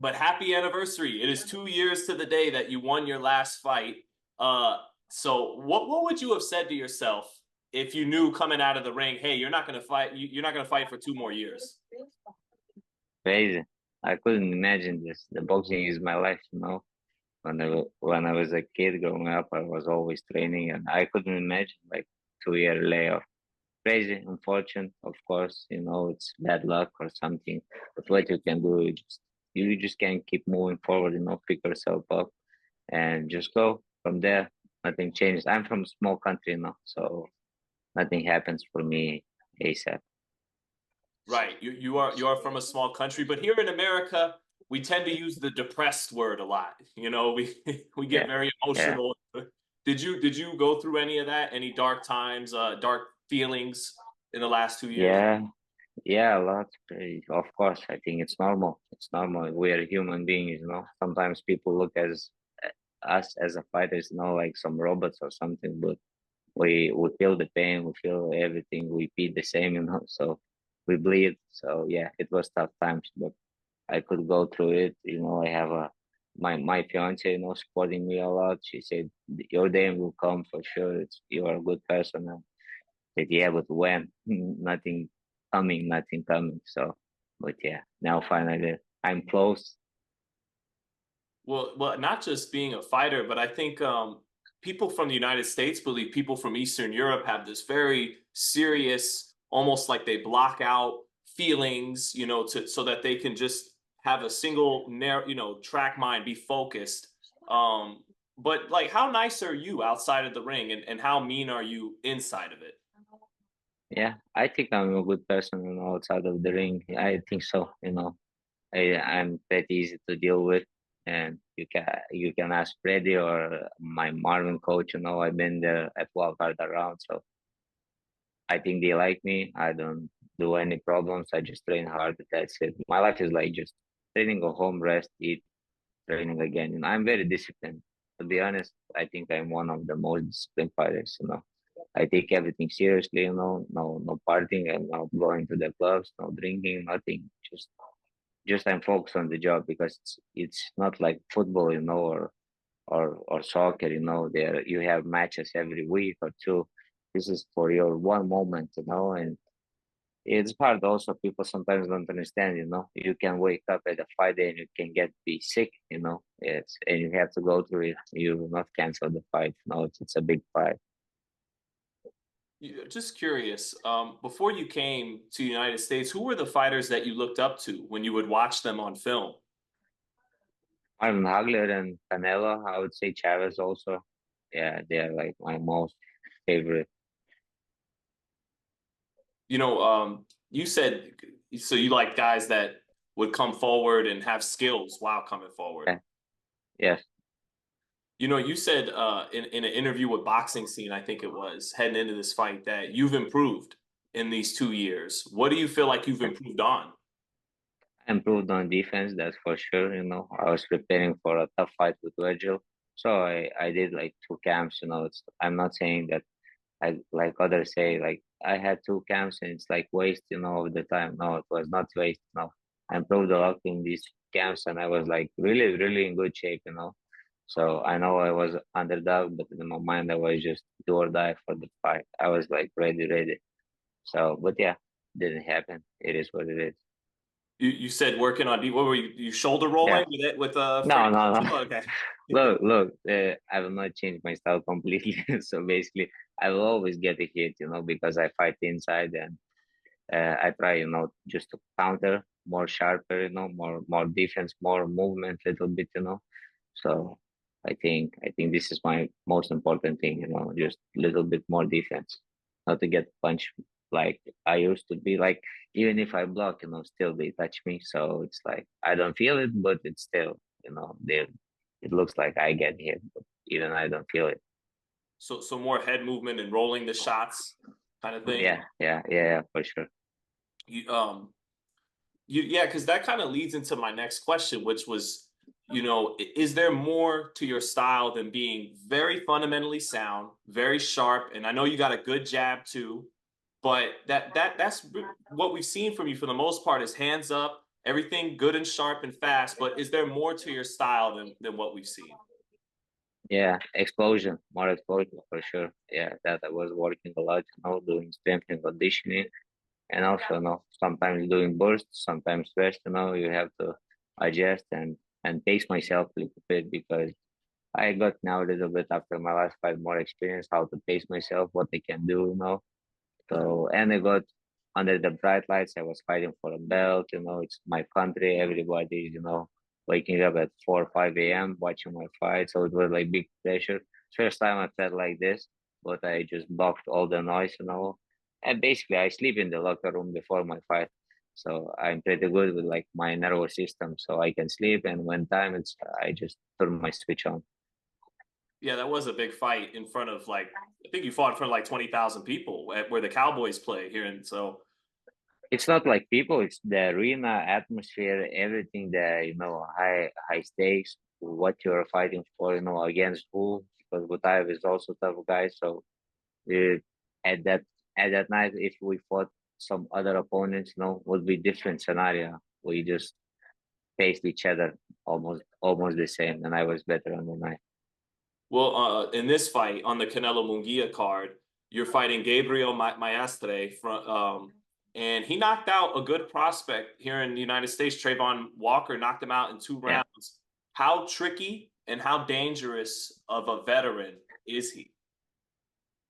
But happy anniversary. It is 2 years to the day that you won your last fight. So what would you have said to yourself if you knew coming out of the ring, hey, you're not going to fight, you're not going to fight for 2 more years? Crazy. I couldn't imagine this. The boxing is my life, you know. When I was a kid growing up, I was always training, and I couldn't imagine like 2 year layoff. Crazy, unfortunate, of course. You know, it's bad luck or something. But what you can do, you just can't keep moving forward. You know, pick yourself up and just go from there. Nothing changes. I'm from a small country, you know, so nothing happens for me ASAP. Right. You are from a small country, but here in America, we tend to use the depressed word a lot. You know, we we get Yeah, very yeah, emotional. Did you go through any of that? Any dark times, dark feelings in the last 2 years? yeah, yeah. A lot. Of course, I think it's normal. It's normal. We are human beings, you know. Sometimes people look as us as a fighters, you know, like some robots or something, but we feel the pain, we feel everything, we feel the same, you know, so we bleed. So yeah, it was tough times, but I could go through it. You know, I have a my fiance, you know, supporting me a lot. She said your day will come for sure. It's you are a good person. And I said, yeah, but when? Nothing coming, nothing coming. So but yeah, now finally I'm close. Well, not just being a fighter, but I think people from the United States believe people from Eastern Europe have this very serious, almost like they block out feelings, to so that they can just have a single narrow, track mind, be focused. But like, how nice are you outside of the ring, and how mean are you inside of it? Yeah, I think I'm a good person, you know, outside of the ring. I think so, you know. I'm pretty easy to deal with, and you can ask Freddy or my Marvin coach. You know, I've been there at wildcard around, so I think they like me. I don't do any problems. I just train hard. That's it. My life is like just training, go home, rest, eat, training again. And I'm very disciplined. To be honest, I think I'm one of the most disciplined fighters. You know, I take everything seriously. You know, no partying and no going to the clubs, no drinking, nothing. Just I'm focused on the job because it's not like football, you know, or soccer, you know. There you have matches every week or two. This is for your one moment, you know, and it's hard also. People sometimes don't understand, you know. You can wake up at a fight day and you can be sick, you know. It's and you have to go through it. You will not cancel the fight. No, it's a big fight. Just curious, before you came to the United States, who were the fighters that you looked up to when you would watch them on film? Marvin Hagler and Canelo, I would say Chavez also. Yeah, they're like my most favorite. You said so you like guys that would come forward and have skills while coming forward. Yeah, yes. You said in an interview with Boxing Scene, I think it was, heading into this fight, that you've improved in these 2 years. What do you feel like you've improved on? Improved on defense, that's for sure. You know, I was preparing for a tough fight with Virgil, so I did like 2 camps. You know, I'm not saying that I like others say like I had 2 camps and it's like waste, you know, of the time. No, it was not waste. No, I improved a lot in these camps and I was like really really in good shape. You know, so I know I was underdog, but in my mind I was just do or die for the fight. I was like ready. So, but yeah, didn't happen. It is what it is. You said working on what were you shoulder Yeah. rolling with it with No, Freddie? no, no. Okay. Look. I will not change my style completely. So basically, I will always get a hit, you know, because I fight inside and I try, you know, just to counter more sharper, you know, more defense, more movement, little bit, you know. So I think this is my most important thing, you know, just little bit more defense, not to get punched like I used to be. Like even if I block, you know, still they touch me. So it's like I don't feel it, but it's still, you know, they it looks like I get hit, but even I don't feel it. So more head movement and rolling the shots kind of thing. Yeah, for sure. You yeah, because that kind of leads into my next question, which was, is there more to your style than being very fundamentally sound, very sharp, and I know you got a good jab too, but that's what we've seen from you for the most part is hands up, everything good and sharp and fast, but is there more to your style than what we've seen? Yeah, explosion, more explosion for sure. Yeah, that I was working a lot, doing strength and conditioning, and also, sometimes doing bursts, sometimes rest. You have to adjust and pace myself a little bit because I got now a little bit after my last fight more experience how to pace myself, what I can do. So, and I got under the bright lights. I was fighting for a belt. It's my country. Everybody, waking up at 4 or 5 a.m. watching my fight. So it was like big pressure. First time I felt like this, but I just blocked all the noise. And basically, I sleep in the locker room before my fight. So I'm pretty good with like my nervous system. So I can sleep. And when time it's, I just turn my switch on. Yeah, that was a big fight in front of like, I think you fought in front of like 20,000 people where the Cowboys play here. And so It's not like people, it's the arena atmosphere, everything that, high stakes, what you're fighting for, against who, because Butaev is also tough guy. So uh, at that at that night, if we fought some other opponents, would be different scenario. We just faced each other almost the same, and I was better on the night. well, in this fight on the Canelo-Munguia card, you're fighting Gabriel Maestre and he knocked out a good prospect here in the United States. Trayvon Walker knocked him out in 2 Yeah, rounds. How tricky and how dangerous of a veteran is he?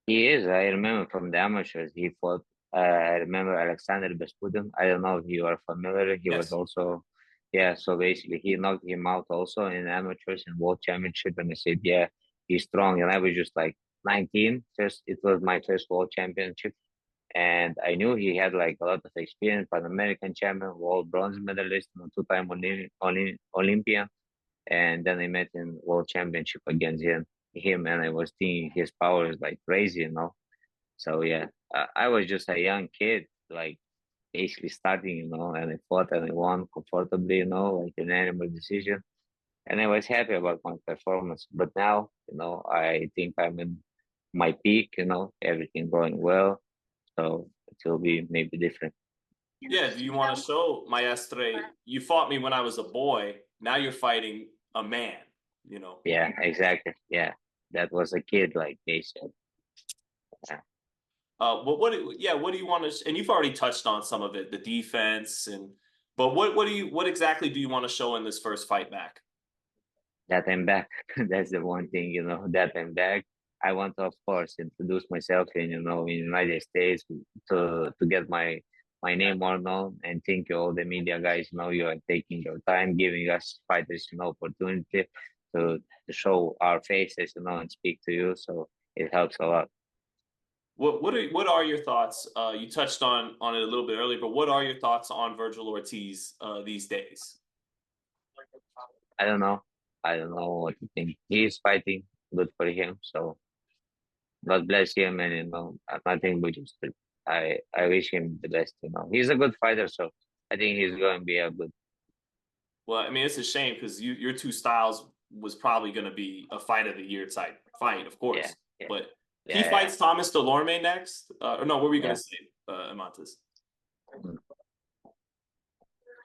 he is. I remember from the amateurs, he fought. I remember Alexander Besputin. I don't know if you are familiar. He was Yes. also, yeah. So basically, he knocked him out also in amateurs and world championship. And I said, yeah, he's strong. And I was just like 19. Just it was my first world championship, and I knew he had like a lot of experience. Pan American champion, world bronze medalist, 2-time Olympian. And then I met in world championship against him, and I was thinking his power is like crazy. So yeah, I was just a young kid, like basically starting, and I fought and I won comfortably, like an animal decision, and I was happy about my performance. But now, I think I'm in my peak, everything going well, so it will be maybe different. Yeah, do you want to show Maestre, you fought me when I was a boy, now you're fighting a man? Yeah, exactly. Yeah, that was a kid, like they said. Yeah. What do you want to? And you've already touched on some of it, the defense, but what exactly do you want to show in this first fight back? That I'm back. That's the one thing, that I'm back. I want to, of course, introduce myself in United States to get my name more known. And thank you all the media guys, you are taking your time, giving us fighters, opportunity to show our faces, and speak to you. So it helps a lot. What are your thoughts? You touched on it a little bit earlier, but what are your thoughts on Virgil Ortiz these days? I don't know. I don't know what to think. He's fighting. Good for him. So God bless him, and nothing but just I wish him the best. He's a good fighter, so I think he's going to be a good. Well, I mean, it's a shame because your two styles was probably going to be a fight of the year type fight, of Yeah, course. yeah, But he yeah, fights Thomas Delorme next. Or no, what were we going yeah, to say, Eimantas? mm,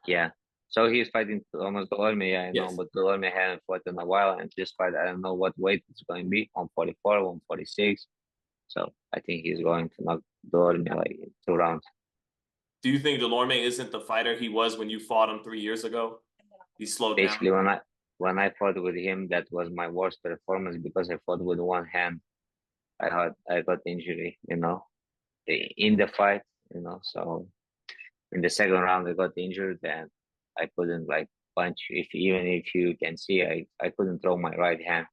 yeah. So he's fighting almost Dolorme, yeah, I know, Yes. but Dolorme hadn't fought in a while, and this fight, I don't know what weight it's going to be, 144, 146. So I think he's going to knock Dolorme like in 2 rounds. Do you think Delorme isn't the fighter he was when you fought him 3 years ago? He slowed down. Basically, when I fought with him, that was my worst performance because I fought with one hand. I got injury, in the fight. So in the second round I got injured and I couldn't like punch. Even if you can see, I couldn't throw my right hand.